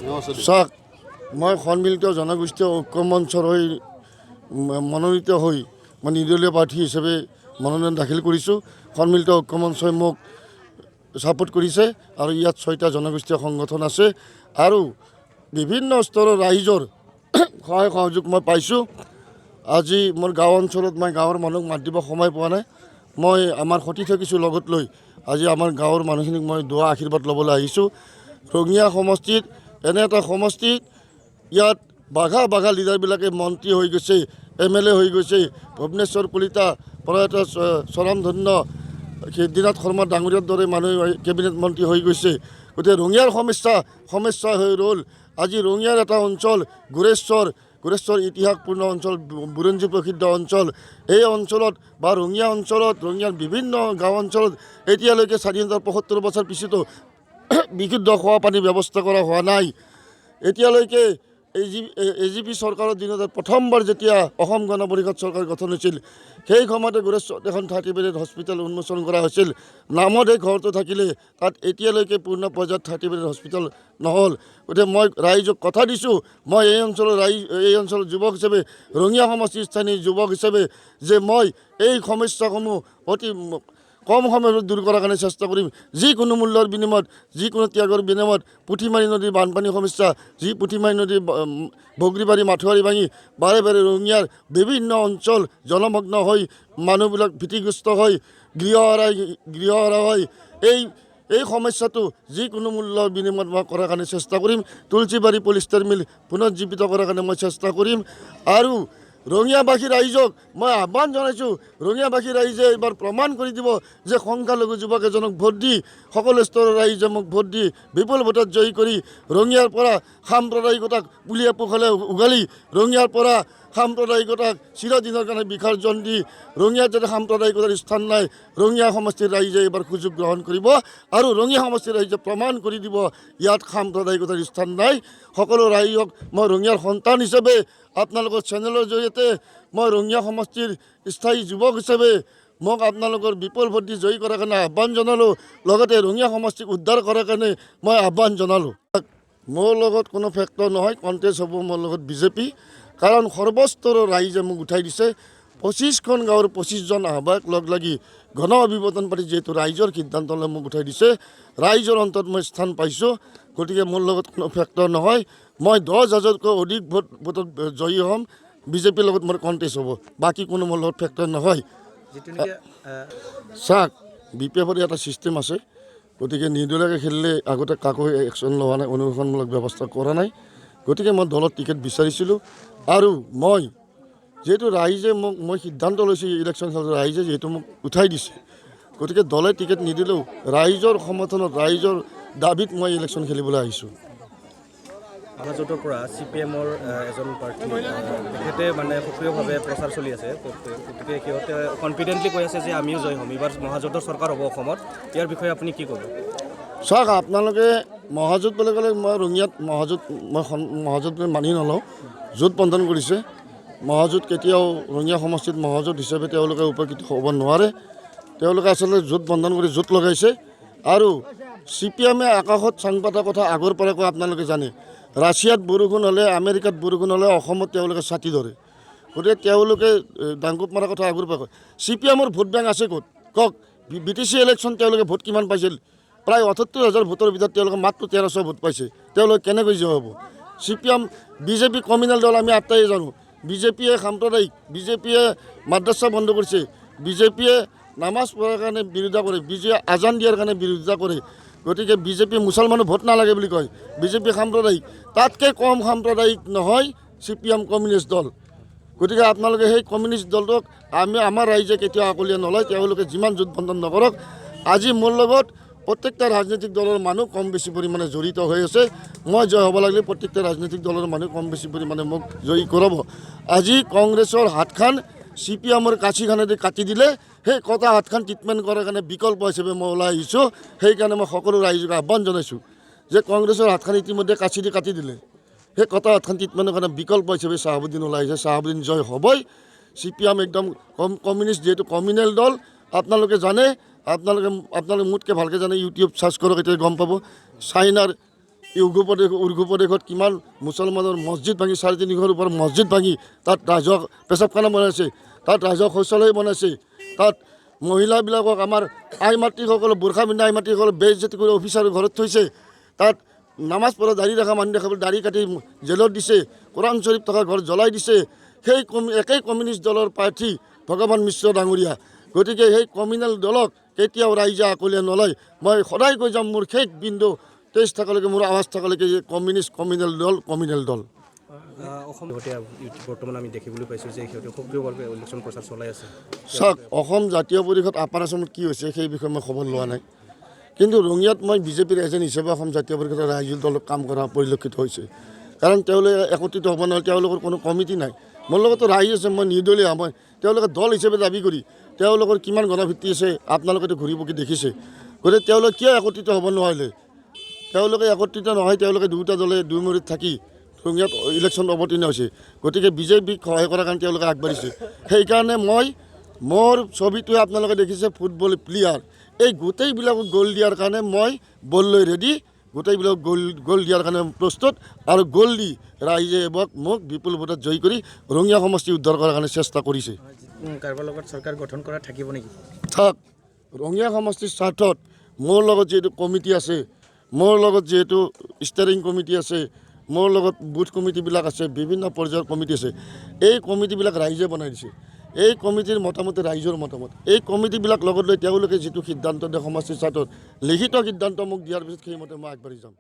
চাওক, মই সন্মিলিত জনগোষ্ঠীয় ঐক্য মঞ্চৰ হৈ মনোনীত হৈ মই নিৰ্দলীয় প্ৰাৰ্থী হিচাপে মনোনয়ন দাখিল কৰিছোঁ। সন্মিলিত ঐক্য মঞ্চই মোক ছাপোৰ্ট কৰিছে আৰু ইয়াত 6টা জনগোষ্ঠীয় সংগঠন আছে আৰু বিভিন্ন স্তৰৰ ৰাইজৰ সহায় সহযোগ মই পাইছোঁ। আজি মোৰ গাঁও অঞ্চলত মই গাঁৱৰ মানুহক মাত দিব সময় পোৱা নাই। মই আমাৰ সতীৰ্থ কিছু লগত লৈ আজি আমাৰ গাঁৱৰ মানুহখিনিক মই দোৱা আশীৰ্বাদ ল'বলৈ আহিছোঁ। ৰঙিয়া সমষ্টিত এনে এটা সমষ্টিত ইয়াত বাঘা বাঘা লিডাৰবিলাকে মন্ত্ৰী হৈ গৈছে, MLA হৈ গৈছে। ভুৱনেশ্বৰ কলিতা প্ৰয়াত স্বনামধন্য সিদ্ধিনাথ শৰ্মা ডাঙৰীয়াৰ দৰে মানুহ কেবিনেট মন্ত্ৰী হৈ গৈছে। গতিকে ৰঙিয়াৰ সমস্যা হৈ ৰ'ল। আজি ৰঙিয়াৰ এটা অঞ্চল গোৰেশ্বৰ ইতিহাসপূৰ্ণ অঞ্চল, বুৰঞ্জী প্ৰসিদ্ধ অঞ্চল। এই অঞ্চলত বা ৰঙিয়া অঞ্চলত, ৰঙিয়াৰ বিভিন্ন গাঁও অঞ্চলত এতিয়ালৈকে স্বাধীনতাৰ ৭৫ বছৰ পিছতো বিশুদ্ধ খোৱা পানীৰ ব্যৱস্থা কৰা হোৱা নাই। এতিয়ালৈকে AGP চৰকাৰৰ দিনত প্ৰথমবাৰ যেতিয়া অসম গণ পৰিষদ চৰকাৰ গঠন হৈছিল, সেই সময়তে গোৰেশ্বৰত এখন 30 বেডেড হস্পিটেল উন্মোচন কৰা হৈছিল। নামত এই ঘৰটো থাকিলে, তাত এতিয়ালৈকে পূৰ্ণ পৰ্যায়ত 30 বেডেড হস্পিটেল নহ'ল। গতিকে মই ৰাইজক কথা দিছোঁ, মই এই অঞ্চলৰ যুৱক হিচাপে, ৰঙিয়া সমষ্টিৰ স্থানীয় যুৱক হিচাপে, যে মই এই সমস্যাসমূহ অতি কম সময়ত দূৰ কৰাৰ কাৰণে চেষ্টা কৰিম। যিকোনো মূল্যৰ বিনিময়ত, যিকোনো ত্যাগৰ বিনিময়ত পুঠিমাৰী নদীৰ বানপানী সমস্যা, যি পুঠিমাৰী নদীৰ বগৰীবাৰী মাঠুৱাৰী ভাঙি বাৰে বাৰে ৰঙিয়াৰ বিভিন্ন অঞ্চল জলমগ্ন হৈ মানুহবিলাক ভীতিগ্ৰস্ত হৈ গৃহ হাৰা হয়, এই সমস্যাটো যিকোনো মূল্যৰ বিনিময়ত মই কৰাৰ কাৰণে চেষ্টা কৰিম। তুলসীবাৰী পলিষ্টাৰ মিল পুনৰুজ্জীৱিত কৰাৰ কাৰণে মই চেষ্টা কৰিম। আৰু ৰঙিয়াবাসী ৰাইজক মই আহ্বান জনাইছোঁ, ৰঙিয়াবাসী ৰাইজে এইবাৰ প্ৰমাণ কৰি দিব যে সংখ্যালঘু যুৱক এজনক ভোট দি, সকলো স্তৰৰ ৰাইজে মোক ভোট দি বিপুল ভোটত জয়ী কৰি ৰঙিয়াৰ পৰা সাম্প্ৰদায়িকতাক পুলিয়ে পোখালে উঘালি, ৰঙিয়াৰ পৰা সাম্প্ৰদায়িকতাক চিৰদিনৰ কাৰণে বিসৰ্জন দি, ৰঙিয়াত যাতে সাম্প্ৰদায়িকতাৰ স্থান নাই, ৰঙিয়া সমষ্টিৰ ৰাইজে এইবাৰ সুযোগ গ্ৰহণ কৰিব আৰু ৰঙিয়া সমষ্টিৰ ৰাইজে প্ৰমাণ কৰি দিব ইয়াত সাম্প্ৰদায়িকতাৰ স্থান নাই। সকলো ৰাইজক মই ৰঙিয়াৰ সন্তান হিচাপে আপোনালোকৰ চেনেলৰ জৰিয়তে মই ৰঙিয়া সমষ্টিৰ স্থায়ী যুৱক হিচাপে মোক আপোনালোকৰ বিপুল ভোট দি জয়ী কৰাৰ কাৰণে আহ্বান জনালোঁ। লগতে ৰঙিয়া সমষ্টিক উদ্ধাৰ কৰাৰ কাৰণে মই আহ্বান জনালোঁ। মোৰ লগত কোনো ফেক্টৰ নহয়, কণ্টেষ্ট হ'ব মোৰ লগত BJP। কাৰণ সৰ্বস্তৰৰ ৰাইজে মোক উঠাই দিছে। 25খন গাঁৱৰ 25জন আহ্বায়ক লগ লাগি গণ অভিৱৰ্তন পাতি যিহেতু ৰাইজৰ সিদ্ধান্ত লৈ মোক উঠাই দিছে, ৰাইজৰ অন্তত মই স্থান পাইছোঁ। গতিকে মোৰ লগত কোনো ফেক্টৰ নহয়। মই 10,000তকৈ অধিক ভোটত জয়ী হ'ম। BJPৰ লগত মোৰ কণ্টেষ্ট হ'ব, বাকী কোনো মোৰ লগত ফেক্টৰ নহয়। চাওক, BPFৰ এটা ছিষ্টেম আছে। গতিকে নিৰ্দলীয়কৈ খেলিলে আগতে কাকো একশ্যন লোৱা নাই, অনুশাসনমূলক ব্যৱস্থা কৰা নাই। গতিকে মই দলত টিকেট বিচাৰিছিলোঁ আৰু মই যিহেতু ৰাইজে মই সিদ্ধান্ত লৈছোঁ ইলেকশ্যন খেলত, ৰাইজে যিহেতু মোক উঠাই দিছে, গতিকে দলে টিকেট নিদিলেও ৰাইজৰ সমৰ্থনত, ৰাইজৰ দাবীত মই ইলেকশ্যন খেলিবলৈ আহিছোঁ। মহাজোঁটৰ পৰা CPMৰ এজন প্ৰাৰ্থী তেখেতে মানে সক্ৰিয়ভাৱে প্ৰচাৰ চলি আছে। গতিকে সিহঁতে কনফিডেণ্টলি কৈ আছে যে আমিও জয় হ'ম, এইবাৰ মহাজোঁটৰ চৰকাৰ হ'ব অসমত। ইয়াৰ বিষয়ে আপুনি কি ক'ব? চাওক, আপোনালোকে মহাজোঁট বুলি ক'লে মই ৰঙিয়াত মহাজোঁট মানি নলওঁ। জোঁট বন্ধন কৰিছে। মহাজোঁট কেতিয়াও ৰঙিয়া সমষ্টিত মহাজোঁট হিচাপে তেওঁলোকে উপকৃত হ'ব নোৱাৰে। তেওঁলোকে আচলতে জোঁট বন্ধন কৰি জোঁট লগাইছে। আৰু CPMে আকাশত চাং পাতা কথা আগৰ পৰাই কয়, আপোনালোকে জানে। ৰাছিয়াত বৰষুণ হ'লে, আমেৰিকাত বৰষুণ হ'লে অসমত তেওঁলোকে ছাতি ধৰে। গতিকে তেওঁলোকে ডাংকুপ মৰাৰ কথা আগৰ পৰা কয়। CPMৰ ভোট বেংক আছে ক'ত কওক? BTC ইলেকশ্যন তেওঁলোকে ভোট কিমান পাইছিল? প্ৰায় ৭৮,000 ভোটৰ ভিতৰত তেওঁলোকে মাত্ৰ 1300 ভোট পাইছে। তেওঁলোকে কেনেকৈ জয় হ'ব? CPM BJP কমিউনেল দল আমি আটাইয়ে জানো। BJPয়ে সাম্প্ৰদায়িক, BJPয়ে মাদ্ৰাছা বন্ধ কৰিছে, BJPয়ে নামাজ পঢ়াৰ কাৰণে বিৰোধিতা কৰে, BJPয়ে আজান দিয়াৰ কাৰণে বিৰোধিতা কৰে। গতিকে BJP মুছলমানৰ ভোট নালাগে বুলি কয়। BJP সাম্প্ৰদায়িক, তাতকৈ কম সাম্প্ৰদায়িক নহয় CPM কমিউনিষ্ট দল। গতিকে আপোনালোকে সেই কমিউনিষ্ট দলটোক আমাৰ ৰাইজে কেতিয়াও আকলিয়াই নলয়। তেওঁলোকে যিমান জোট বন্ধন নকৰক, আজি মোৰ লগত প্ৰত্যেকটা ৰাজনৈতিক দলৰ মানুহ কম বেছি পৰিমাণে জড়িত হৈ আছে। মই জয় হ'ব লাগিলে প্ৰত্যেকটা ৰাজনৈতিক দলৰ মানুহ কম বেছি পৰিমাণে মোক জয়ী কৰাব। আজি কংগ্ৰেছৰ হাতখন CPMৰ কাঠিখনেদি কাটি দিলে, সেই কটা হাতখন ট্ৰিটমেণ্ট কৰাৰ কাৰণে বিকল্প হিচাপে মই ওলাই আহিছোঁ। সেইকাৰণে মই সকলো ৰাইজক আহ্বান জনাইছোঁ যে কংগ্ৰেছৰ হাতখন ইতিমধ্যে কাঠি দি কাটি দিলে, সেই কটা হাতখন ট্ৰিটমেণ্টৰ কাৰণে বিকল্প হিচাপে শ্বাহাবুদ্দিন ওলাই আহিছে। শ্বাহাবুদ্দিন জয় হ'বই। CPM একদম কমিউনিষ্ট, যিহেতু কমিউনেল দল। আপোনালোকে জানে, আপোনালোকে মোতকৈ ভালকৈ জানে, ইউটিউব চাৰ্চ কৰক, এতিয়া গম পাব। চাইনাৰ উৰ্গু প্ৰদেশত কিমান মুছলমানৰ মছজিদ ভাঙি 3.5 ওপৰত মছজিদ ভাঙি তাত ৰাজহুৱা পেচাবখানা বনাইছে, তাত ৰাজহুৱা শৌচালয় বনাইছে, তাত মহিলাবিলাকক আমাৰ আই মাতৃসকলক বোৰখা পিন্ধা আই মাতৃসকলক বেইজ্জতি কৰি অফিচাৰৰ ঘৰত থৈছে, তাত নামাজ পঢ়া দাড়ি ৰখা মানুহ দেখাবলৈ দাড়ি কাটি জেলত দিছে, কোৰাণ শ্বৰীফ থকা ঘৰ জ্বলাই দিছে। সেই একেই কমিউনিষ্ট দলৰ প্ৰাৰ্থী ভগৱান মিশ্ৰ ডাঙৰীয়া। গতিকে সেই কমিউনেল দলক কেতিয়াও ৰাইজে আকলিয়াই নলয়। মই সদায় কৈ যাম, মোৰ শেষ বিন্দু তেজ থকালৈকে, মোৰ আৱাজ থকালৈকে যে কমিউনেল দল। অসম বৰ্তমান আমি দেখিবলৈ পাইছোঁ যে সিহঁতে সক্ৰিয়ভাৱে ইলেকশ্যন প্ৰচাৰ চলাই আছে। চাওক, অসম জাতীয় পৰিষদ আপাৰ আছামত কি হৈছে সেই বিষয়ে মই খবৰ লোৱা নাই, কিন্তু ৰঙিয়াত মই বিজেপিৰ এজেণ্ট হিচাপে অসম জাতীয় পৰিষদৰ ৰাইজৰ দলত কাম কৰা পৰিলক্ষিত হৈছে। কাৰণ তেওঁলোকে একত্ৰিত হ'ব নোৱাৰে, তেওঁলোকৰ কোনো কমিটি নাই। মোৰ লগতো ৰাইজ আছে, মই নিৰ্দলীয়, মই তেওঁলোকে দল হিচাপে দাবী কৰি তেওঁলোকৰ কিমান গণভিত্তি আছে আপোনালোকেতো ঘূৰি পকি দেখিছে। গতিকে তেওঁলোকে কিয় একত্ৰিত হ'ব নোৱাৰিলে? তেওঁলোকে একত্ৰিত নহয়, তেওঁলোকে দুয়োটা দলে দুইমুৰিত থাকি ৰঙিয়াত ইলেকশ্যন অৱতীৰ্ণ হৈছে। গতিকে বিজেপিক সহায় কৰাৰ কাৰণে তেওঁলোকে আগবাঢ়িছে। সেইকাৰণে মোৰ ছবিটোৱে আপোনালোকে দেখিছে ফুটবল প্লেয়াৰ, এই গোটেইবিলাকক গ'ল দিয়াৰ কাৰণে মই বল লৈ ৰেডি, গোটেইবিলাক গ'ল দিয়াৰ কাৰণে প্ৰস্তুত, আৰু গ'ল দি ৰাইজে মোক বিপুল ভোটত জয়ী কৰি ৰঙিয়া সমষ্টি উদ্ধাৰ কৰাৰ কাৰণে চেষ্টা কৰিছে। কাৰোবাৰ লগত চৰকাৰ গঠন কৰা থাকিব নেকি? থাক, ৰঙিয়া সমষ্টিৰ স্বাৰ্থত মোৰ লগত যিহেতু কমিটি আছে, মোৰ লগত যিহেতু ষ্টেয়াৰিং কমিটি আছে, মোৰ লগত বুথ কমিটিবিলাক আছে, বিভিন্ন পৰ্যায়ৰ কমিটি আছে, এই কমিটিবিলাক ৰাইজে বনাই দিছে। এই কমিটিৰ মতামত ৰাইজৰ মতামত, এই কমিটিবিলাক লগত লৈ তেওঁলোকে যিটো সিদ্ধান্ত দিয়ে সমষ্টিৰ স্বাৰ্থত, লিখিত সিদ্ধান্ত মোক দিয়াৰ পিছত সেইমতে মই আগবাঢ়ি যাম।